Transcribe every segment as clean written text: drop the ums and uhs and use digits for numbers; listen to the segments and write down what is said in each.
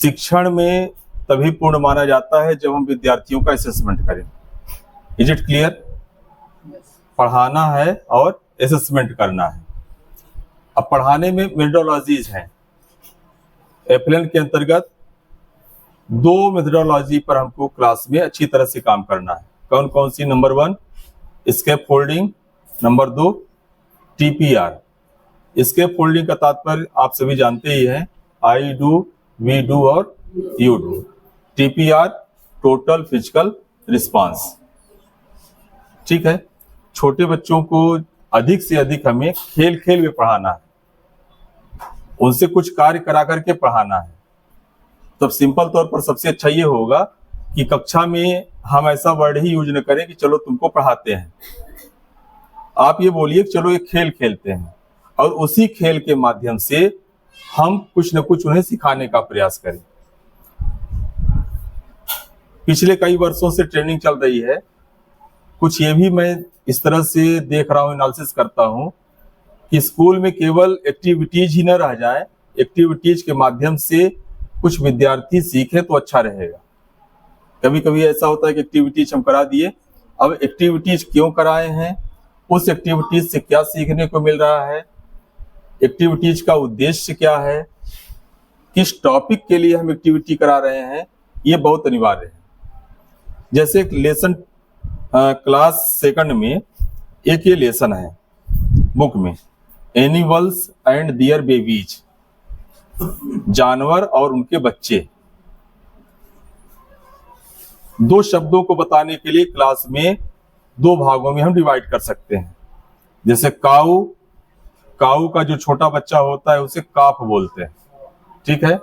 शिक्षण में तभी पूर्ण माना जाता है जब हम विद्यार्थियों का असेसमेंट करें। Is it clear? पढ़ाना है और असेसमेंट करना है। अब पढ़ाने में मेथोडोलॉजीज हैं। एफएलएन के अंतर्गत 2 मेथोडोलॉजी पर हमको क्लास में अच्छी तरह से काम करना है। कौन कौन सी? Number 1 scaffolding, number 2 TPR. Scaffolding का तात्पर्य आप सभी जानते ही हैं, आई डू, वी डू और you do. TPR total physical response. ठीक है, छोटे बच्चों को अधिक से अधिक हमें खेल खेल में पढ़ाना है, उनसे कुछ कार्य करा करके पढ़ाना है। तो सिंपल तौर पर सबसे अच्छा ये होगा कि कक्षा में हम ऐसा वर्ड ही यूज न करें कि चलो तुमको पढ़ाते हैं। आप ये बोलिए कि चलो एक खेल खेलते हैं, और उसी खेल के माध्यम से हम कुछ न कुछ उन्हें सिखाने का प्रयास करें। पिछले कई वर्षों से ट्रेनिंग चल रही है। कुछ ये भी मैं इस तरह से देख रहा हूं, एनालिसिस करता हूं कि स्कूल में केवल एक्टिविटीज ही न रह जाए, एक्टिविटीज के माध्यम से कुछ विद्यार्थी सीखे तो अच्छा रहेगा। कभी कभी ऐसा होता है कि एक्टिविटीज हम करा दिए, अब एक्टिविटीज क्यों कराए हैं, उस एक्टिविटीज से क्या सीखने को मिल रहा है, एक्टिविटीज का उद्देश्य क्या है, किस टॉपिक के लिए हम एक्टिविटी करा रहे हैं, ये बहुत अनिवार्य है। जैसे एक लेसन क्लास सेकंड में एक ये लेसन है बुक में, एनिमल्स एंड देयर बेबीज, जानवर और उनके बच्चे। 2 शब्दों को बताने के लिए क्लास में 2 भागों में हम डिवाइड कर सकते हैं। जैसे काऊ, काऊ का जो छोटा बच्चा होता है उसे काफ बोलते हैं। ठीक है।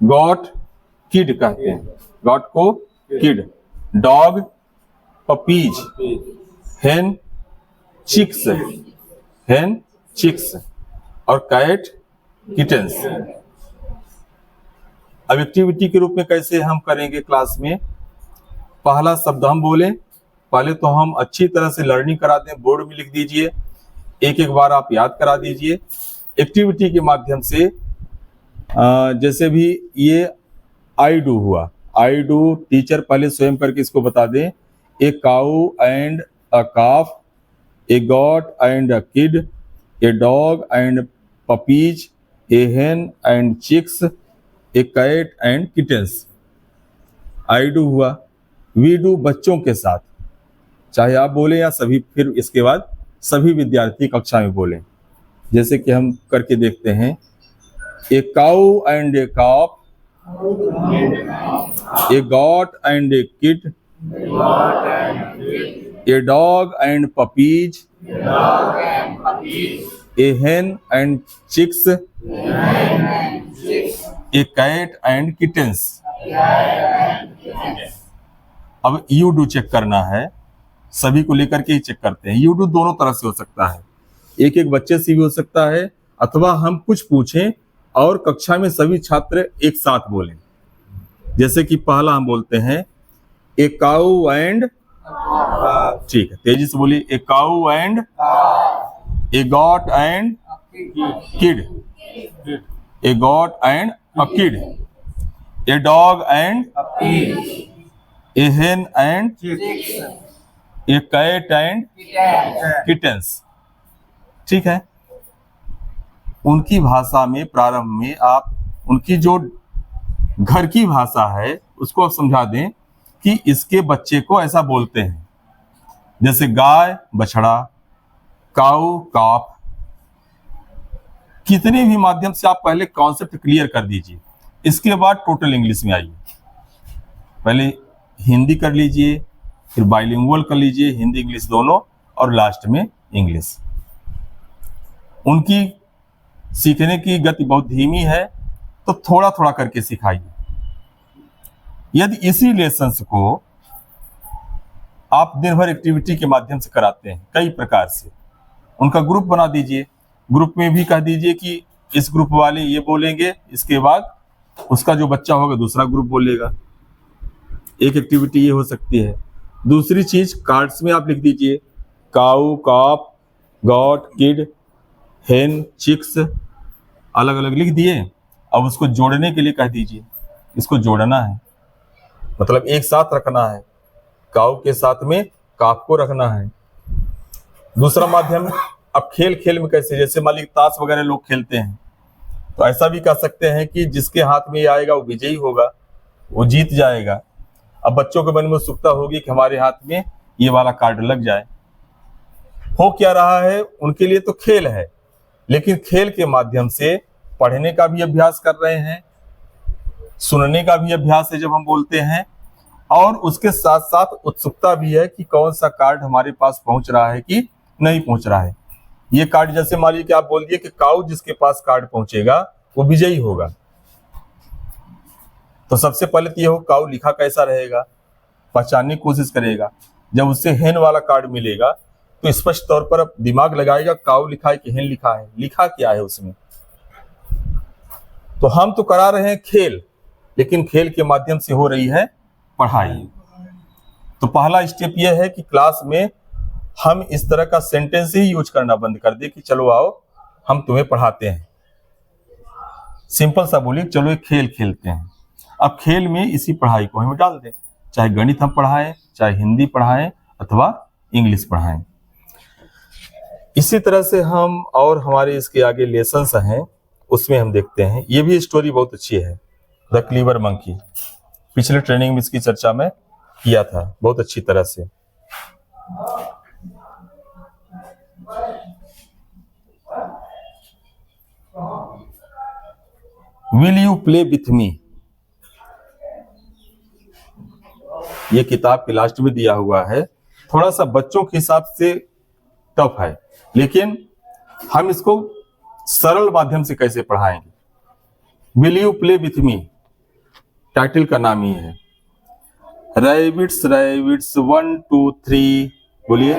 गॉट, किड कहते हैं, गॉट को किड। Dog, puppies. हेन, चिक्स, हेन चिक्स। और कैट, किटन्स। अब एक्टिविटी के रूप में कैसे हम करेंगे क्लास में? पहला शब्द हम बोलें, पहले तो हम अच्छी तरह से लर्निंग करा दें, बोर्ड में लिख दीजिए, एक एक बार आप याद करा दीजिए। एक्टिविटी के माध्यम से जैसे भी ये आई डू हुआ, आई डू टीचर पहले स्वयं करके इसको बता दें। A cow and a calf, a goat and a kid, a dog and puppies, a hen and chicks, a cat and kittens. I do हुआ। वी डू बच्चों के साथ, चाहे आप बोले या सभी, फिर इसके बाद सभी विद्यार्थी कक्षा में बोलें। जैसे कि हम करके देखते हैं, a cow and a calf, a goat and a kid, a dog and puppies, a hen and chicks, a cat and kittens. अब यू डू चेक करना है, सभी को लेकर के ही चेक करते हैं। यू डू दोनों तरह से हो सकता है, एक एक बच्चे से भी हो सकता है, अथवा हम कुछ पूछें और कक्षा में सभी छात्र एक साथ बोलें। जैसे कि पहला हम बोलते हैं ए काऊ एंड, ठीक है, तेजी से बोलिए, a cow and, a goat and kid, a goat and a kid, a dog and, a hen and, a cat and kittens. ठीक है। उनकी भाषा में प्रारंभ में आप उनकी जो घर की भाषा है उसको आप समझा दें कि इसके बच्चे को ऐसा बोलते हैं। जैसे गाय बछड़ा, काऊ काफ। कितने भी माध्यम से आप पहले कॉन्सेप्ट क्लियर कर दीजिए, इसके बाद टोटल इंग्लिश में आइए। पहले हिंदी कर लीजिए, फिर बाइलिंगुअल कर लीजिए, हिंदी इंग्लिश दोनों, और लास्ट में इंग्लिश। उनकी सीखने की गति बहुत धीमी है, तो थोड़ा थोड़ा करके सिखाइए। यदि इसी लेसन्स को आप दिन भर एक्टिविटी के माध्यम से कराते हैं कई प्रकार से, उनका ग्रुप बना दीजिए। ग्रुप में भी कह दीजिए कि इस ग्रुप वाले ये बोलेंगे, इसके बाद उसका जो बच्चा होगा दूसरा ग्रुप बोलेगा। एक एक्टिविटी ये हो सकती है। दूसरी चीज, कार्ड्स में आप लिख दीजिए काऊ काफ, गॉट, किड, हेन, चिक्स, अलग अलग लिख दिए। अब उसको जोड़ने के लिए कह दीजिए, इसको जोड़ना है, मतलब एक साथ रखना है, काऊ के साथ में काफ को रखना है। दूसरा माध्यम, अब खेल खेल में कैसे, जैसे मान लीजिए ताश वगैरह लोग खेलते हैं, तो ऐसा भी कह सकते हैं कि जिसके हाथ में ये आएगा वो विजयी होगा, वो जीत जाएगा। अब बच्चों के मन में उत्सुकता होगी कि हमारे हाथ में ये वाला कार्ड लग जाए। हो क्या रहा है, उनके लिए तो खेल है, लेकिन खेल के माध्यम से पढ़ने का भी अभ्यास कर रहे हैं, सुनने का भी अभ्यास है जब हम बोलते हैं, और उसके साथ साथ उत्सुकता भी है कि कौन सा कार्ड हमारे पास पहुंच रहा है कि नहीं पहुंच रहा है। ये कार्ड जैसे मान लीजिए कि आप बोल दिए कि काऊ जिसके पास कार्ड पहुंचेगा वो विजयी होगा, तो सबसे पहले तो ये हो काऊ लिखा कैसा रहेगा, पहचानने की कोशिश करेगा। जब उससे हेन वाला कार्ड मिलेगा तो स्पष्ट तौर पर अब दिमाग लगाएगा काऊ लिखा है कि हेन लिखा है, लिखा क्या है उसमें। तो हम तो करा रहे हैं खेल, लेकिन खेल के माध्यम से हो रही है पढ़ाई। तो पहला स्टेप यह है कि क्लास में हम इस तरह का सेंटेंस ही यूज करना बंद कर दे कि चलो आओ हम तुम्हें पढ़ाते हैं। सिंपल सा बोलिए, चलो एक खेल खेलते हैं। अब खेल में इसी पढ़ाई को हम डाल दें, चाहे गणित हम पढ़ाएं, चाहे हिंदी पढ़ाएं अथवा इंग्लिश पढ़ाएं। इसी तरह से हम और हमारे इसके आगे लेसन्स हैं, उसमें हम देखते हैं। ये भी स्टोरी बहुत अच्छी है, द क्लीवर मंकी। पिछले ट्रेनिंग में इसकी चर्चा में किया था बहुत अच्छी तरह से। Will you play with me, ये किताब के लास्ट में दिया हुआ है। थोड़ा सा बच्चों के हिसाब से टफ है, लेकिन हम इसको सरल माध्यम से कैसे पढ़ाएंगे। Will you play with me, title का नाम ही है। रैबिट्स रैबिट्स 1 2 3, बोलिए।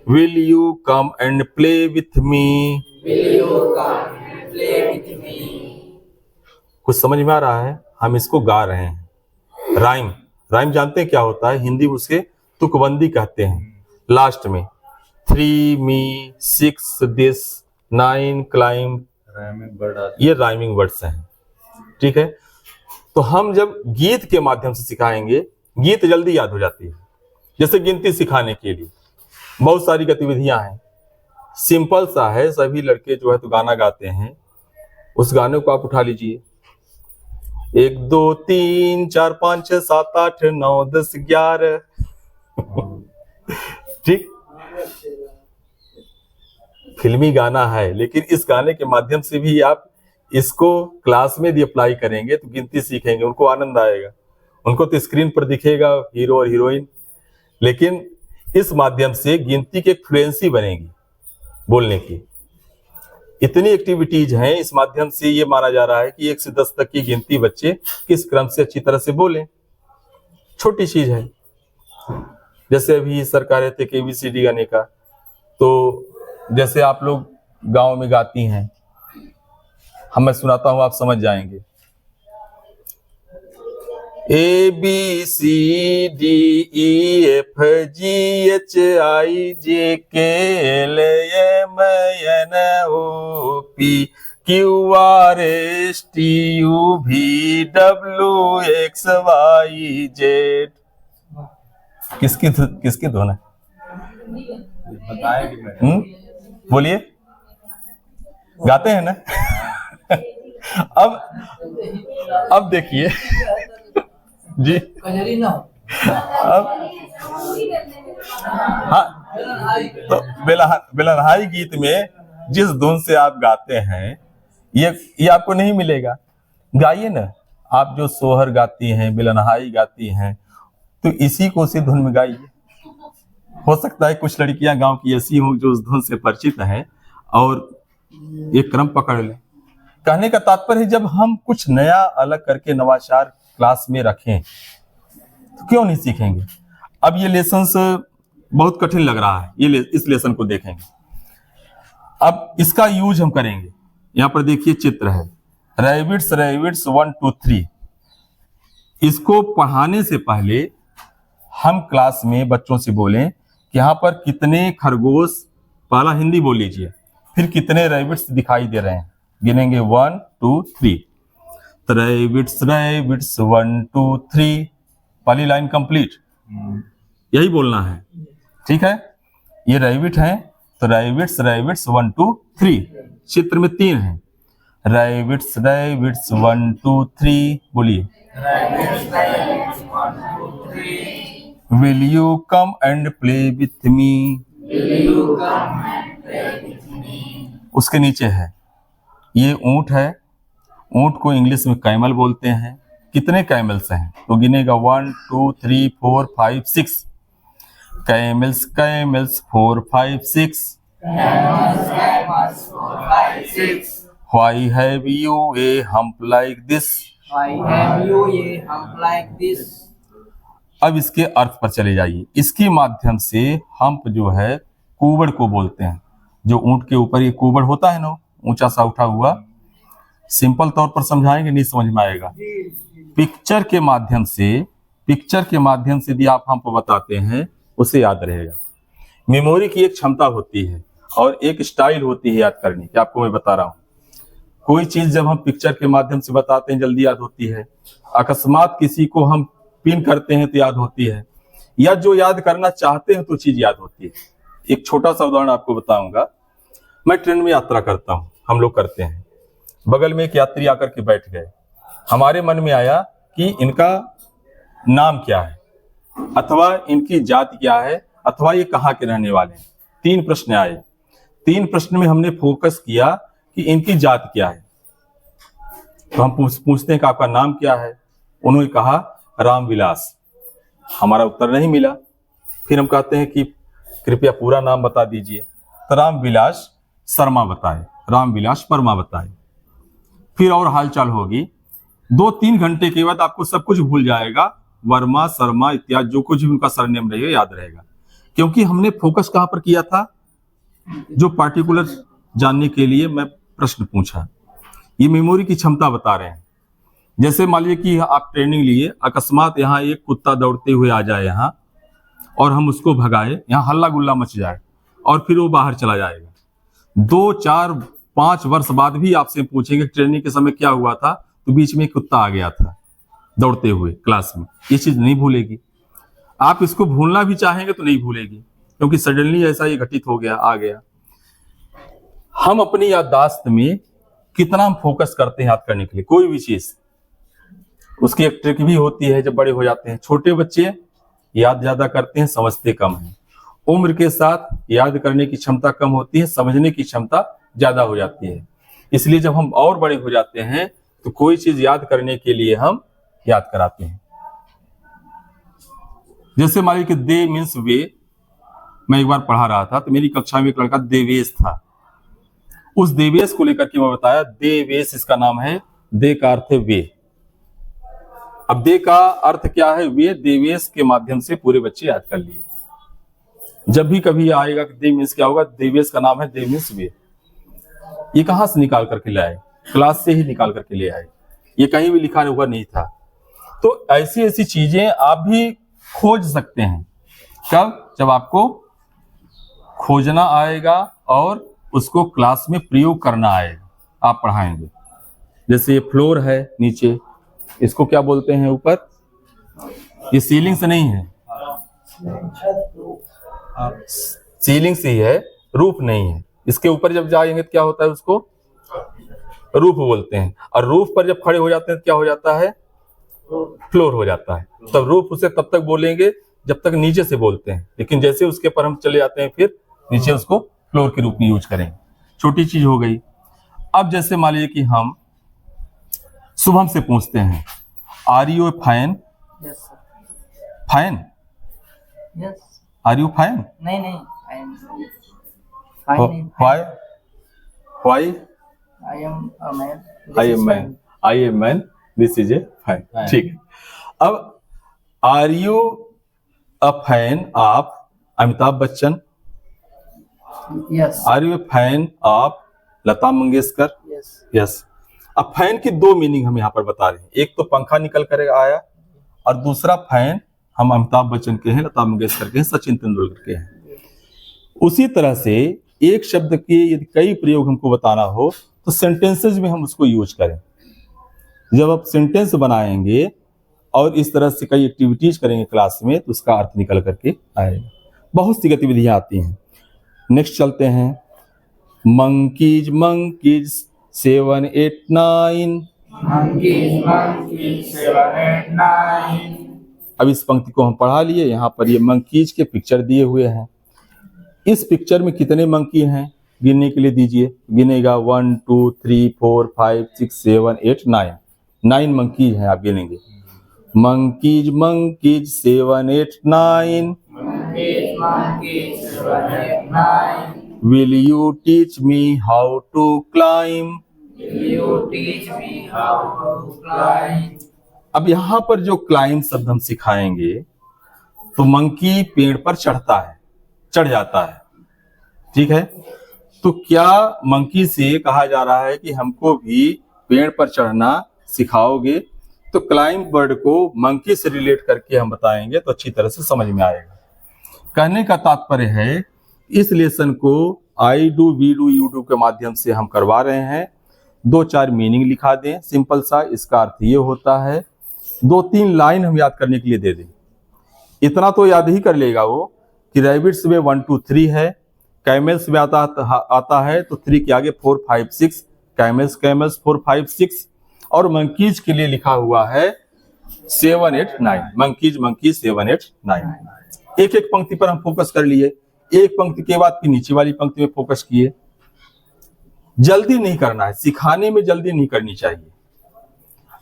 Will you come and play with me, कुछ समझ में आ रहा है? हम इसको गा रहे हैं। राइम, राइम जानते हैं क्या होता है? हिंदी उसके तुकबंदी कहते हैं। लास्ट में 3 मी 6 दिस 9 क्लाइंब, ये राइमिंग वर्ड्स हैं, ठीक है। तो हम जब गीत के माध्यम से सिखाएंगे, गीत जल्दी याद हो जाती है। जैसे गिनती सिखाने के लिए बहुत सारी गतिविधियां हैं, सिंपल सा है। सभी लड़के जो है तो गाना गाते हैं, उस गाने को आप उठा लीजिए। 1 2 3 4 5 6 7 8 9 10 11 ठीक, फिल्मी गाना है, लेकिन इस गाने के माध्यम से भी आप इसको क्लास में भी अप्लाई करेंगे तो गिनती सीखेंगे, उनको आनंद आएगा। उनको तो स्क्रीन पर दिखेगा हीरो और हीरोइन, लेकिन इस माध्यम से गिनती की फ्लुएंसी बनेगी बोलने की। इतनी एक्टिविटीज हैं इस माध्यम से, ये माना जा रहा है कि 1 से 10 तक की गिनती बच्चे किस क्रम से अच्छी तरह से बोलें। छोटी चीज है, जैसे अभी सर कह रहे थे कि ABCD गाने का, तो जैसे आप लोग गांव में गाती हैं, मैं सुनाता हूं, आप समझ जाएंगे। ABCDEFGHIJKLMNOP किसकी धुन है? बोलिए, गाते हैं ना? अब देखिए जी, अब हाँ, तो बेलनहाई गीत में जिस धुन से आप गाते हैं, ये आपको नहीं मिलेगा। गाइए ना, आप जो सोहर गाती हैं, बेलनहाई गाती हैं, तो इसी को उसी धुन में गाइए। हो सकता है कुछ लड़कियां गांव की ऐसी हों जो उस धुन से परिचित हैं और एक क्रम पकड़ लें। कहने का तात्पर्य है, जब हम कुछ नया अलग करके नवाचार क्लास में रखें तो क्यों नहीं सीखेंगे। अब ये लेसन बहुत कठिन लग रहा है, ये इस लेसन को देखेंगे। अब इसका यूज हम करेंगे। यहां पर देखिए चित्र है, रैबिट्स रैबिट्स 1 2 3। इसको पढ़ाने से पहले हम क्लास में बच्चों से बोलें कि यहाँ पर कितने खरगोश, पहला हिंदी बोल लीजिए, फिर कितने रैबिट्स दिखाई दे रहे हैं। गिनेंगे 1 2 3, रैबिट्स रैबिट्स 1 2 3, पहली लाइन कंप्लीट, यही बोलना है, ठीक है। ये रैबिट है तो रैबिट्स रैबिट्स 1 2 3, चित्र में 3 है, रैबिट्स रैबिट्स 1 2 3, बोलिए Will you come and play with me? उसके नीचे है, ये ऊंट है, ऊंट को इंग्लिश में कैमल बोलते हैं। कितने कैमल्स हैं तो गिनेगा 1 2 3 4 5 6, camels camels 4 5 6, Why have you a hump like this? Why have you a hump like this? अब इसके अर्थ पर चले जाइए। इसके माध्यम से हम्प जो है कुबड़ को बोलते हैं, जो ऊंट के ऊपर ये कुबड़ होता है ना, ऊंचा सा उठा हुआ। सिंपल तौर पर समझाएंगे, नहीं समझ में आएगा। पिक्चर के माध्यम से यदि आप हम्प बताते हैं उसे याद रहेगा। मेमोरी की एक क्षमता होती है और एक स्टाइल होती है याद करने की, आपको मैं बता रहा हूं। कोई चीज जब हम पिक्चर के माध्यम से बताते हैं जल्दी याद होती है, अकस्मात किसी को हम पिन करते हैं तो याद होती है, या जो याद करना चाहते हैं तो चीज याद होती है। एक छोटा सा उदाहरण आपको बताऊंगा। मैं ट्रेन में यात्रा करता हूं, हम लोग करते हैं, बगल में एक यात्री आकर के बैठ गए, हमारे मन में आया कि इनका नाम क्या है, अथवा इनकी जाति क्या है, अथवा ये कहाँ के रहने वाले हैं। 3 प्रश्न आए, 3 प्रश्न में हमने फोकस किया कि इनकी जाति क्या है। तो हम पूछते हैं कि आपका नाम क्या है, उन्होंने कहा रामविलास, हमारा उत्तर नहीं मिला। फिर हम कहते हैं कि कृपया पूरा नाम बता दीजिए, तो रामविलास शर्मा बताए, रामविलास वर्मा बताए। फिर और हालचाल होगी, 2-3 घंटे के बाद आपको सब कुछ भूल जाएगा, वर्मा शर्मा इत्यादि जो कुछ भी उनका सरनेम रहेगा याद रहेगा, क्योंकि हमने फोकस कहां पर किया था, जो पार्टिकुलर जानने के लिए मैं प्रश्न पूछा। ये मेमोरी की क्षमता बता रहे हैं। जैसे मान लीजिए कि आप ट्रेनिंग लिए, अकस्मात यहाँ एक कुत्ता दौड़ते हुए आ जाए यहाँ, और हम उसको भगाए, यहाँ हल्ला गुल्ला मच जाए और फिर वो बाहर चला जाएगा। 2 4 5 वर्ष बाद भी आपसे पूछेंगे ट्रेनिंग के समय क्या हुआ था, तो बीच में एक कुत्ता आ गया था दौड़ते हुए क्लास में, ये चीज नहीं भूलेगी। आप इसको भूलना भी चाहेंगे तो नहीं भूलेगी, क्योंकि सडनली ऐसा ये घटित हो गया, आ गया। हम अपनी याददाश्त में कितना हम फोकस करते हैं याद करने के लिए कोई भी चीज, उसकी एक ट्रिक भी होती है। जब बड़े हो जाते हैं, छोटे बच्चे याद ज्यादा करते हैं, समझते कम हैं। उम्र के साथ याद करने की क्षमता कम होती है, समझने की क्षमता ज्यादा हो जाती है। इसलिए जब हम और बड़े हो जाते हैं तो कोई चीज याद करने के लिए हम याद कराते हैं। जैसे मान लीजिए कि दे मीन्स वे, मैं एक बार पढ़ा रहा था तो मेरी कक्षा में एक लड़का देवेश था, उस देवेश को लेकर के मैं बताया, देवेश इसका नाम है, दे का अर्थ है वे। अब दे का अर्थ क्या है, वे, देवेश के माध्यम से पूरे बच्चे याद कर लिए। जब भी कभी आएगा कि दे मीन्स क्या होगा, देवेश का नाम है, दे मीन्स वे। ये कहां से निकाल करके ले आए, क्लास से ही निकाल करके ले आए, ये कहीं भी लिखा हुआ नहीं था। तो ऐसी ऐसी चीजें आप भी खोज सकते हैं। कब? जब आपको खोजना आएगा और उसको क्लास में प्रयोग करना आएगा, आप पढ़ाएंगे। जैसे ये फ्लोर है नीचे, इसको क्या बोलते हैं ऊपर, ये सीलिंग से नहीं है, सीलिंग से ही है, रूफ नहीं है। इसके ऊपर जब जाएंगे तो क्या होता है, उसको रूफ बोलते हैं। और रूफ पर जब खड़े हो जाते हैं तो क्या हो जाता है, फ्लोर हो जाता है। तब रूफ उसे तब तक बोलेंगे जब तक नीचे से बोलते हैं, लेकिन जैसे उसके पर हम चले जाते हैं फिर नीचे उसको फ्लोर के रूप में यूज करेंगे। छोटी चीज हो गई। अब जैसे मान लीजिए कि हम शुभम से पूछते हैं, are you fine? Yes, sir. Fine? Yes. Are you fine? नहीं नहीं, fine नहीं, why? Why? I am a man. This I is am man, fine. I am man, this is a fine. ठीक है। अब are you a fan of Amitabh Bachchan? Yes. Are you a fan of Lata Mangeshkar? Yes. Yes. अब fan की 2 meaning हम यहाँ पर बता रहे हैं। एक तो पंखा निकल कर आया, और दूसरा फैन हम अमिताभ बच्चन के हैं, लता मंगेशकर के हैं, सचिन तेंदुलकर के हैं। उसी तरह से एक शब्द के यदि कई प्रयोग हमको बताना हो तो सेंटेंसेज में हम उसको यूज करें। जब आप सेंटेंस बनाएंगे और इस तरह से कई एक्टिविटीज करेंगे क्लास में तो उसका अर्थ निकल करके आएगा। बहुत सी गतिविधियां आती हैं। नेक्स्ट चलते हैं। Monkeys monkeys 7 8 9। Monkeys, monkeys, 7, 8, 9. अब इस पंक्ति को हम पढ़ा लिए। यहाँ पर ये मंकीज के पिक्चर दिए हुए हैं। इस पिक्चर में कितने मंकी हैं गिनने के लिए दीजिए। गिनेगा 1 2 3 4 5 6 7 8 9। 9 मंकीज हैं, आप गिनेंगे। Monkeys monkeys 7 8 9। Monkeys, monkeys, 7, 8, 9. Will you teach me how to climb? Will you teach me how to climb? अब यहाँ पर जो क्लाइंब शब्द हम सिखाएंगे तो मंकी पेड़ पर चढ़ता है, चढ़ जाता है, ठीक है। तो क्या मंकी से कहा जा रहा है कि हमको भी पेड़ पर चढ़ना सिखाओगे? तो क्लाइंब वर्ड को मंकी से रिलेट करके हम बताएंगे तो अच्छी तरह से समझ में आएगा। कहने का तात्पर्य है इस लेसन को I do we do you do के माध्यम से हम करवा रहे हैं। 2-4 मीनिंग लिखा दें सिंपल सा, इसका अर्थ ये होता है। 2-3 लाइन हम याद करने के लिए दे दें। इतना तो याद ही कर लेगा वो कि रैबिट्स में 1 2 3 है, कैमल्स में आता है तो 3 के आगे 4 5 6, कैमल्स 4 5 6, और मंकीज के लिए लिखा हुआ है 7 8 9। मंकीज 7 8 9। एक एक पंक्ति पर हम फोकस कर लिए। एक पंक्ति के बाद फिर नीचे वाली पंक्ति में फोकस किए। जल्दी नहीं करना है, सिखाने में जल्दी नहीं करनी चाहिए।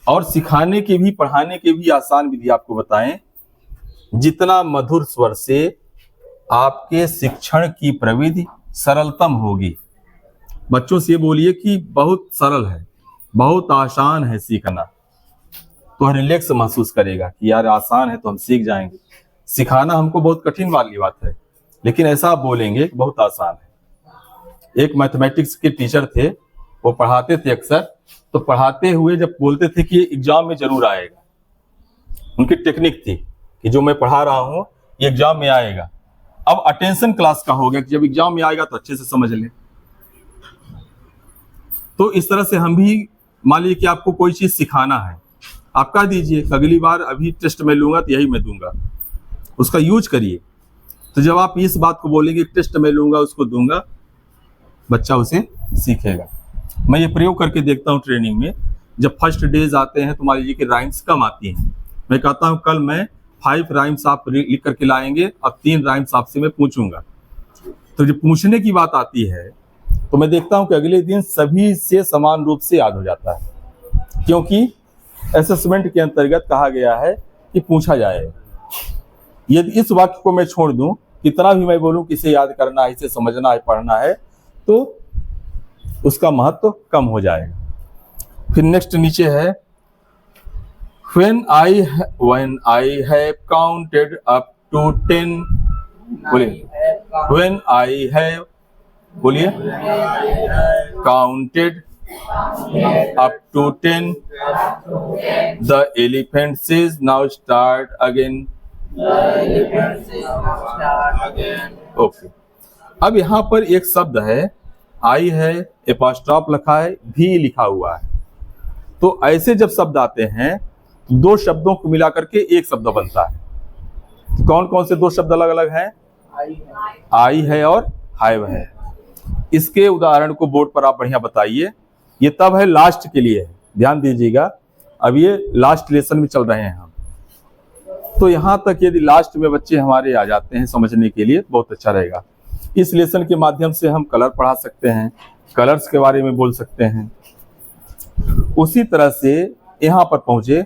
और सिखाने की भी पढ़ाने की भी आसान विधि आपको बताएं। जितना मधुर स्वर से आपके शिक्षण की प्रविधि सरलतम होगी। बच्चों से ये बोलिए कि बहुत सरल है, बहुत आसान है सीखना, तो रिलैक्स महसूस करेगा कि यार आसान है तो हम सीख जाएंगे। सिखाना हमको बहुत कठिन वाली बात है, लेकिन ऐसा आप बोलेंगे कि बहुत आसान है। एक मैथमेटिक्स के टीचर थे, वो पढ़ाते थे अक्सर, तो पढ़ाते हुए जब बोलते थे कि ये एग्जाम में जरूर आएगा, उनकी टेक्निक थी कि जो मैं पढ़ा रहा हूं ये एग्जाम में आएगा। अब अटेंशन क्लास का हो गया कि जब एग्जाम में आएगा तो अच्छे से समझ ले। तो इस तरह से हम भी मान लीजिए कि आपको कोई चीज सिखाना है, आप कह दीजिए अगली बार अभी टेस्ट में लूंगा तो यही मैं दूंगा, उसका यूज करिए। तो जब आप इस बात को बोलेंगे टेस्ट में लूंगा उसको दूंगा, बच्चा उसे सीखेगा। मैं ये प्रयोग करके देखता हूँ ट्रेनिंग में। जब फर्स्ट डेज आते हैं तो मान लीजिए कि राइम्स कम आती हैं, मैं कहता हूँ कल मैं 5 राइम्स आप लिख करके लाएंगे, अब 3 राइम्स आपसे मैं पूछूंगा। तो जब पूछने की बात आती है तो मैं देखता हूँ कि अगले दिन सभी से समान रूप से याद हो जाता है, क्योंकि असेसमेंट के अंतर्गत कहा गया है कि पूछा जाए। यदि इस वाक्य को मैं छोड़ दूं, कितना भी मैं बोलूं कि इसे याद करना है, इसे समझना है, पढ़ना है, तो उसका महत्व कम हो जाएगा। फिर नेक्स्ट नीचे है when I have counted up to 10, बोलिए when I have, बोलिए counted up to 10, the elephant says now start again. Okay. अब यहाँ पर एक शब्द है, आई है, एपोस्ट्रॉफ लिखा है, भी लिखा हुआ है। तो ऐसे जब शब्द आते हैं तो 2 शब्दों को मिला करके एक शब्द बनता है। तो कौन कौन से 2 शब्द अलग अलग हैं? आई है और हैव है। इसके उदाहरण को बोर्ड पर आप बढ़िया बताइए। ये तब है लास्ट के लिए है, ध्यान दीजिएगा। अब ये लास्ट लेसन में चल रहे हैं हम, तो यहाँ तक यदि लास्ट में बच्चे हमारे आ जाते हैं समझने के लिए बहुत अच्छा रहेगा। इस लेसन के माध्यम से हम कलर पढ़ा सकते हैं, कलर्स के बारे में बोल सकते हैं। उसी तरह से यहाँ पर पहुंचे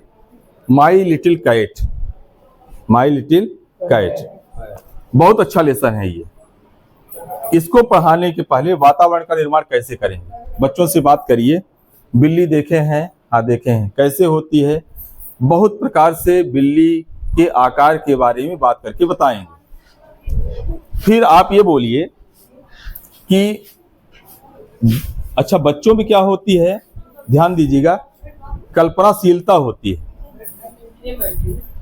my little cat. My little cat बहुत अच्छा लेसन है ये। इसको पढ़ाने के पहले वातावरण का निर्माण कैसे करेंगे, बच्चों से बात करिए। बिल्ली देखे हैं? हाँ देखे हैं। कैसे होती है? बहुत प्रकार से बिल्ली के आकार के बारे में बात करके बताएंगे। फिर आप ये बोलिए कि अच्छा बच्चों में क्या होती है, ध्यान दीजिएगा, कल्पनाशीलता होती है।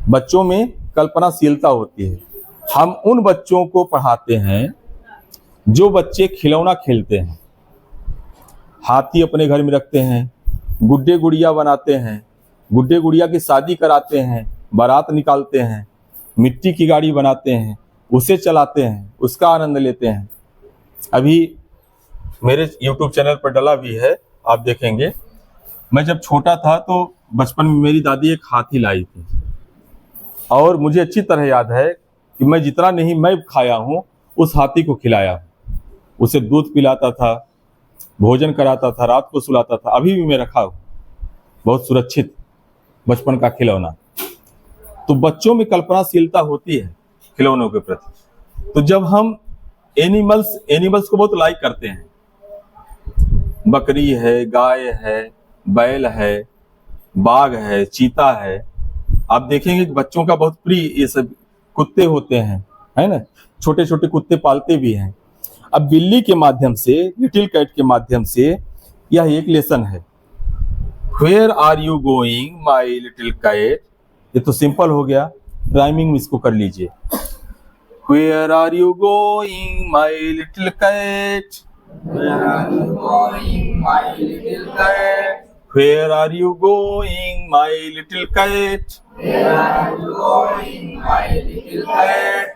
बच्चों में कल्पनाशीलता होती है। हम उन बच्चों को पढ़ाते हैं जो बच्चे खिलौना खेलते हैं। हाथी अपने घर में रखते हैं, गुड्डे गुड़िया बनाते हैं, गुड्डे गुड़िया की शादी कराते हैं, बारात निकालते हैं, मिट्टी की गाड़ी बनाते हैं, उसे चलाते हैं, उसका आनंद लेते हैं। अभी मेरे YouTube चैनल पर डला भी है, आप देखेंगे। मैं जब छोटा था तो बचपन में मेरी दादी एक हाथी लाई थी और मुझे अच्छी तरह याद है कि मैं जितना नहीं मैं खाया हूँ उस हाथी को खिलाया हूँ। उसे दूध पिलाता था, भोजन कराता था, रात को सुलाता था। अभी भी मैं रखा हूँ, बहुत सुरक्षित बचपन का खिलौना। तो बच्चों में कल्पनाशीलता होती है खिलौनों के प्रति। तो जब हम एनिमल्स को बहुत लाइक करते हैं, बकरी है, गाय है, बैल है, बाघ है, चीता है, आप देखेंगे कि बच्चों का बहुत प्रिय ये सब कुत्ते होते हैं, है ना। छोटे छोटे कुत्ते पालते भी हैं। अब बिल्ली के माध्यम से, लिटिल कैट के माध्यम से यह एक लेसन है। Where are you going my little cat. ये तो सिंपल हो गया, राइमिंग में इसको कर लीजिए। Where are you going my little cat, Where are you going, my little cat? Where are you going my little cat. Where are you going, my little cat?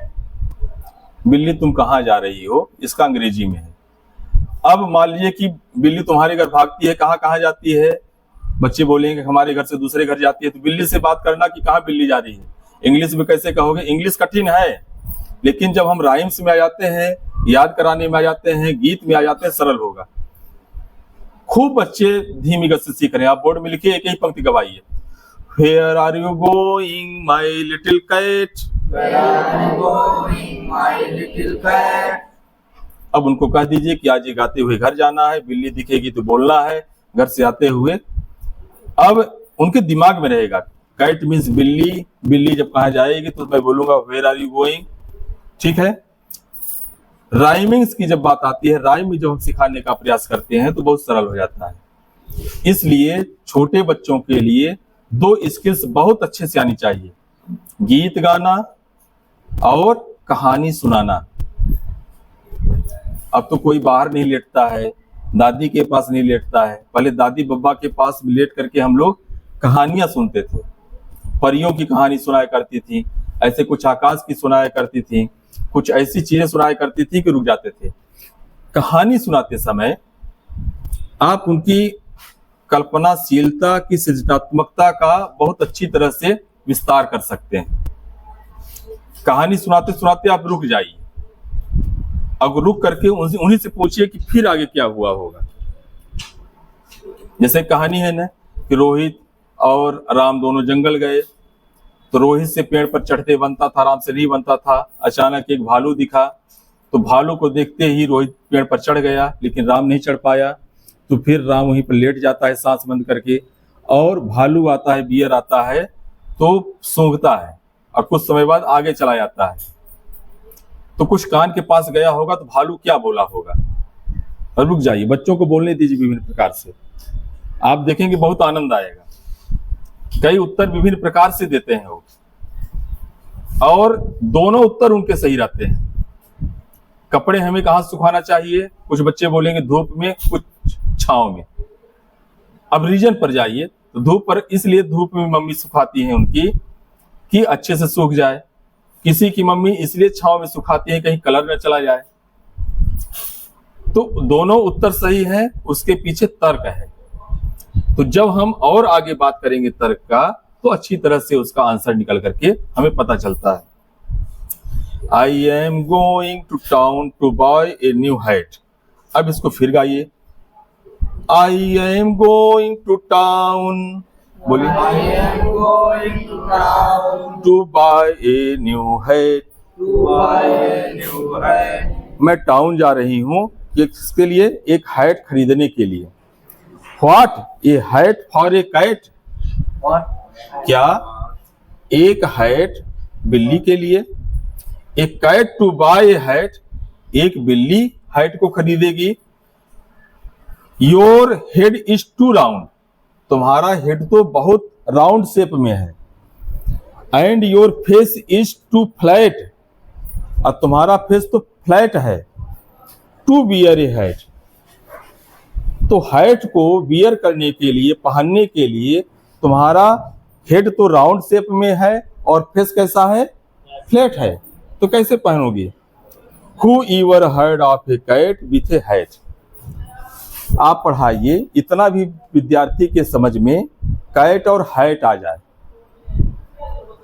बिल्ली तुम कहाँ जा रही हो, इसका अंग्रेजी में है। अब मान लीजिए कि बिल्ली तुम्हारे घर भागती है, कहाँ कहाँ जाती है। बच्चे बोलेंगे हमारे घर से दूसरे घर जाती है, तो बिल्ली से बात करना कि कहाँ बिल्ली जा रही है। इंग्लिश में कैसे कहोगे, इंग्लिश कठिन है, लेकिन जब हम राइम्स में आ जाते हैं, याद कराने में आ जाते हैं, गीत में आ जाते हैं, सरल होगा। खूब बच्चे धीमी गति से सीख रहे हैं। आप बोर्ड में लिखिए, एक ही पंक्ति गवाइए। Where are you going, my little cat? Where are you going, my little cat? अब उनको कह दीजिए कि आज ये गाते हुए घर जाना है, बिल्ली दिखेगी तो बोलना है घर से आते हुए। अब उनके दिमाग में रहेगा कैट मीन्स बिल्ली, बिल्ली जब कहाँ जाएगी तो मैं बोलूंगा वेयर आर यू गोइंग। ठीक है। राइमिंग्स की जब बात आती है, राइम में जब हम सिखाने का प्रयास करते हैं तो बहुत सरल हो जाता है। इसलिए छोटे बच्चों के लिए दो स्किल्स बहुत अच्छे से आनी चाहिए, गीत गाना और कहानी सुनाना। अब तो कोई बाहर नहीं लेटता है, दादी के पास नहीं लेटता है। पहले दादी बब्बा के पास लेट करके हम लोग कहानियां सुनते थे। परियों की कहानी सुनाया करती थी, ऐसे कुछ आकाश की सुनाया करती थी, कुछ ऐसी चीजें सुनाया करती थी कि रुक जाते थे। कहानी सुनाते समय आप उनकी कल्पनाशीलता की सृजनात्मकता का बहुत अच्छी तरह से विस्तार कर सकते हैं। कहानी सुनाते सुनाते आप रुक जाइए, अब रुक करके उन्हीं से पूछिए कि फिर आगे क्या हुआ होगा। जैसे कहानी है ना कि रोहित और राम दोनों जंगल गए, तो रोहित से पेड़ पर चढ़ते बनता था, राम से नहीं बनता था। अचानक एक भालू दिखा, तो भालू को देखते ही रोहित पेड़ पर चढ़ गया, लेकिन राम नहीं चढ़ पाया। तो फिर राम वहीं पर लेट जाता है सांस बंद करके, और भालू आता है, बियर आता है तो सूंघता है और कुछ समय बाद आगे चला जाता है। तो कुछ कान के पास गया होगा तो भालू क्या बोला होगा। और रुक जाइए, बच्चों को बोलने दीजिए विभिन्न प्रकार से, आप देखेंगे बहुत आनंद आएगा। कई उत्तर विभिन्न प्रकार से देते हैं वो, और दोनों उत्तर उनके सही रहते हैं। कपड़े हमें कहाँ सुखाना चाहिए, कुछ बच्चे बोलेंगे धूप में, कुछ छांव में। अब रीजन पर जाइए तो धूप पर, इसलिए धूप में मम्मी सुखाती हैं उनकी कि अच्छे से सूख जाए। किसी की मम्मी इसलिए छांव में सुखाती है कहीं कलर न चला जाए। तो दोनों उत्तर सही है, उसके पीछे तर्क है। तो जब हम और आगे बात करेंगे तर्क का, तो अच्छी तरह से उसका आंसर निकल करके हमें पता चलता है। I am going to town to buy a new hat. अब इसको फिर गाइए। I am going to town, बोलिए। I am going to town To buy a new hat. to buy a new hat. मैं टाउन जा रही हूँ किसके लिए, एक हैट खरीदने के लिए। What? A hat for a cat? What? क्या एक हैट बिल्ली के लिए, एक कैट टू बाय हैट, एक बिल्ली हैट को खरीदेगी। Your head is too round, तुम्हारा हेड तो बहुत राउंड शेप में है। And your face is too flat, और तुम्हारा फेस तो फ्लैट है। टू बियर ए हैट, तो हाइट को वियर करने के लिए, पहनने के लिए तुम्हारा हेड तो राउंड शेप में है और फेस कैसा है, फ्लैट है, तो कैसे पहनोगे? Who ever heard of a cat with a hat. आप पढ़ाइए, इतना भी विद्यार्थी के समझ में कैट और हैट आ जाए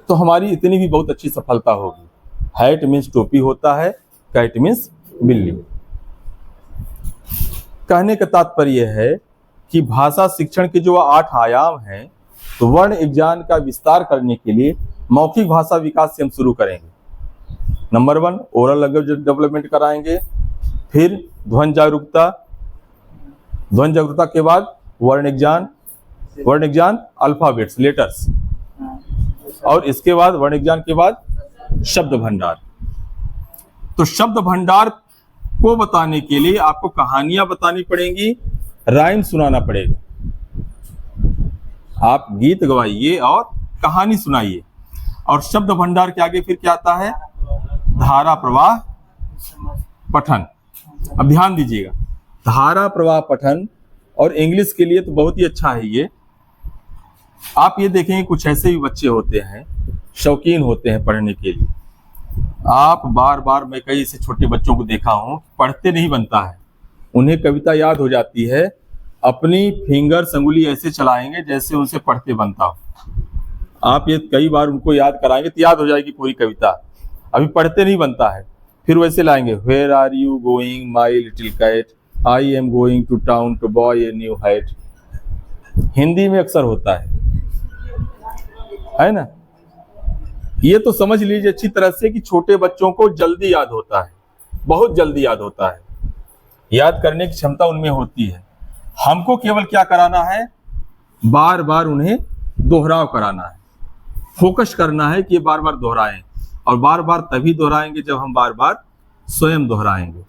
तो हमारी इतनी भी बहुत अच्छी सफलता होगी। हैट मीन्स टोपी होता है, कैट मीन्स बिल्ली। कहने का तात्पर्य है कि भाषा शिक्षण के जो 8 आयाम हैं, तो वर्ण विज्ञान का विस्तार करने के लिए मौखिक भाषा विकास से हम शुरू करेंगे। नंबर 1 ओरल लैंग्वेज डेवलपमेंट कराएंगे, फिर ध्वनि जागरूकता, ध्वनि जागरूकता के बाद वर्ण विज्ञान अल्फाबेट्स लेटर्स, और इसके बाद वर्ण विज्ञान के बाद शब्द भंडार। तो शब्द भंडार को बताने के लिए आपको कहानियां बतानी पड़ेंगी, राइम सुनाना पड़ेगा। आप गीत गवाइए और कहानी सुनाइए। और शब्द भंडार के आगे फिर क्या आता है? धारा प्रवाह पठन। अब ध्यान दीजिएगा, धारा प्रवाह पठन और इंग्लिश के लिए तो बहुत ही अच्छा है ये। आप ये देखेंगे कुछ ऐसे भी बच्चे होते हैं, शौकीन होते हैं पढ़ने के लिए। आप बार बार, मैं कई ऐसे छोटे बच्चों को देखा हूं, पढ़ते नहीं बनता है, उन्हें कविता याद हो जाती है, अपनी फिंगर्स अंगुली ऐसे चलाएंगे जैसे उनसे पढ़ते बनता हो। आप ये कई बार उनको याद कराएंगे तो याद हो जाएगी पूरी कविता, अभी पढ़ते नहीं बनता है। फिर वैसे लाएंगे, where are you going my little cat, I am going to town to buy a new hat. Hindi में अक्सर होता है ना? ये तो समझ लीजिए अच्छी तरह से कि छोटे बच्चों को जल्दी याद होता है, बहुत जल्दी याद होता है, याद करने की क्षमता उनमें होती है। हमको केवल क्या कराना है? बार बार उन्हें दोहराव कराना है, फोकस करना है कि ये बार बार दोहराएं, और बार बार तभी दोहराएंगे जब हम बार बार स्वयं दोहराएंगे।